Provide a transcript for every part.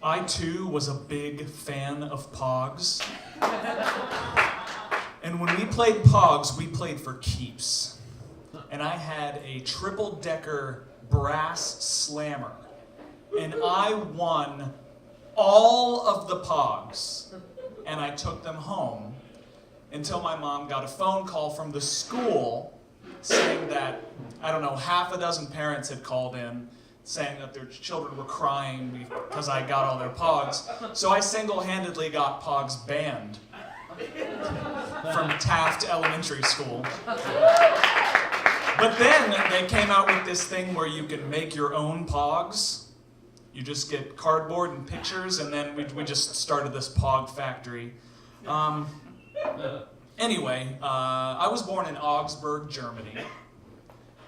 I too was a big fan of Pogs. And when we played Pogs, we played for keeps. And I had a triple-decker brass slammer. And I won all of the Pogs. And I took them home until my mom got a phone call from the school saying that, I don't know, half a dozen parents had called in saying that their children were crying because I got all their Pogs. So I single-handedly got Pogs banned from Taft Elementary School. But then they came out with this thing where you can make your own Pogs. You just get cardboard and pictures, and then we just started this Pog factory. Anyway, I was born in Augsburg, Germany.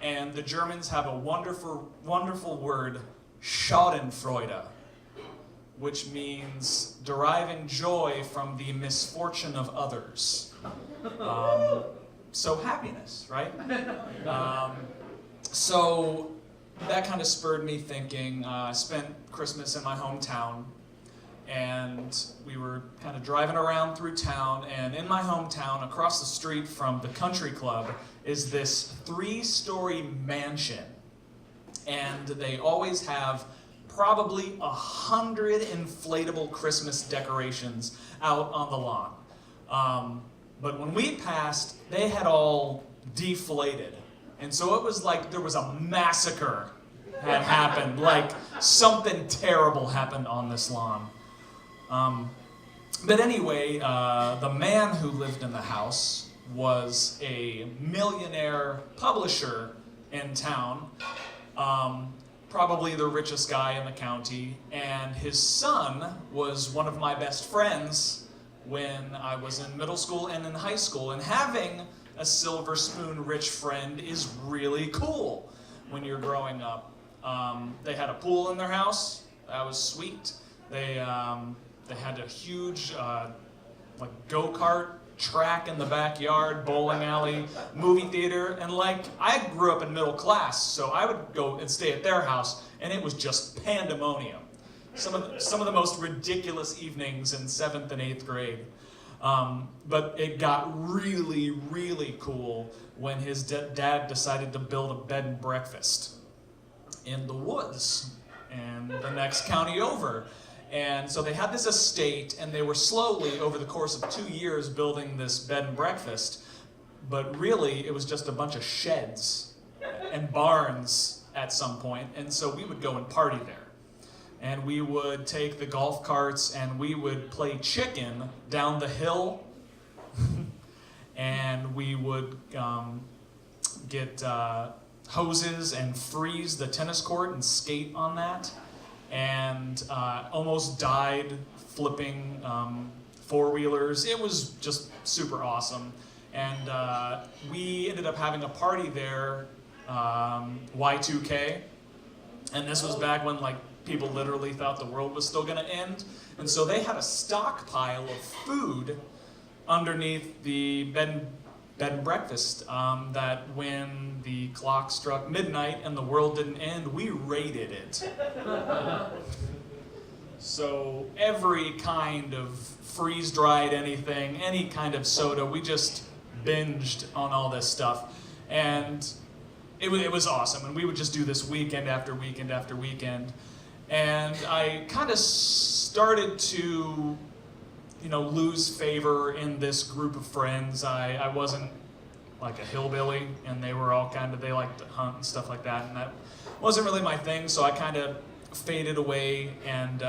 And the Germans have a wonderful, wonderful word, Schadenfreude, which means deriving joy from the misfortune of others. So happiness, right? So that kind of spurred me thinking. I spent Christmas in my hometown, and we were kind of driving around through town, and in my hometown, across the street from the country club, is this 3-story mansion. And they always have probably 100 inflatable Christmas decorations out on the lawn. But when we passed, they had all deflated. And so it was like there was a massacre had happened, like something terrible happened on this lawn. But anyway, the man who lived in the house was a millionaire publisher in town, probably the richest guy in the county, and his son was one of my best friends when I was in middle school and in high school, and having a silver spoon rich friend is really cool when you're growing up. They had a pool in their house. That was sweet. They had a huge like go-kart track in the backyard, bowling alley, movie theater, and like I grew up in middle class, so I would go and stay at their house, and it was just pandemonium. Some of the most ridiculous evenings in 7th and 8th grade. But it got really, really cool when his dad decided to build a bed and breakfast in the woods and the next county over. And so they had this estate, and they were slowly, over the course of 2 years, building this bed and breakfast. But really, it was just a bunch of sheds and barns at some point. And so we would go and party there. And we would take the golf carts, and we would play chicken down the hill. And we would get hoses and freeze the tennis court and skate on that. And almost died flipping four-wheelers. It was just super awesome. And we ended up having a party there, Y2K. And this was back when like people literally thought the world was still gonna end. And so they had a stockpile of food underneath the bed and breakfast that when the clock struck midnight and the world didn't end, we raided it. So every kind of freeze-dried anything, any kind of soda, we just binged on all this stuff. And it was awesome. And we would just do this weekend after weekend after weekend. And I kind of started to lose favor in this group of friends. I wasn't like a hillbilly, and they were all they liked to hunt and stuff like that, and that wasn't really my thing, so I kind of faded away, and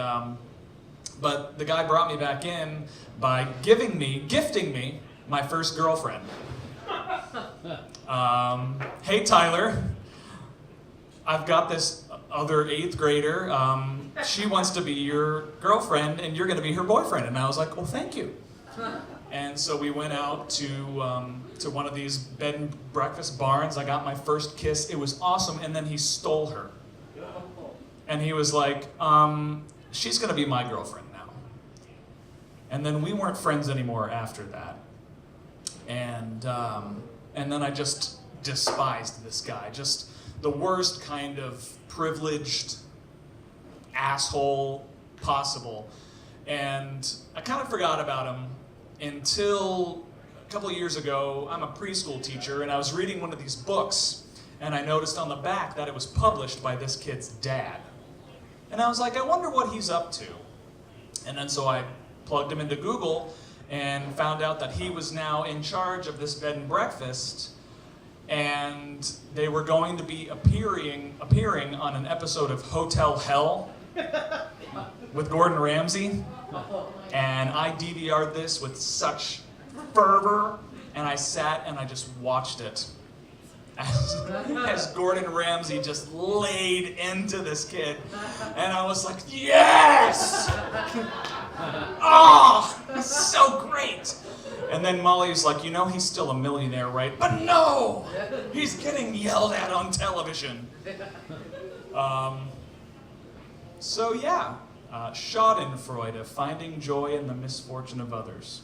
but the guy brought me back in by gifting me my first girlfriend. Hey Tyler, I've got this other 8th grader, she wants to be your girlfriend and you're going to be her boyfriend. And I was like, well, thank you. And so we went out to one of these bed and breakfast barns. I got my first kiss. It was awesome. And then he stole her. And he was like, she's going to be my girlfriend now. And then we weren't friends anymore after that. And then I just despised this guy. Just the worst kind of privileged asshole possible. And I kind of forgot about him until a couple of years ago. I'm a preschool teacher, and I was reading one of these books, and I noticed on the back that it was published by this kid's dad. And I was like, I wonder what he's up to. And then so I plugged him into Google and found out that he was now in charge of this bed and breakfast, and they were going to be appearing on an episode of Hotel Hell with Gordon Ramsay. And I DVR'd this with such fervor, and I sat and I just watched it as Gordon Ramsay just laid into this kid. And I was like, yes! Oh, so great! And then Molly's like, you know, he's still a millionaire, right? But no! He's getting yelled at on television. So yeah, Schadenfreude, finding joy in the misfortune of others.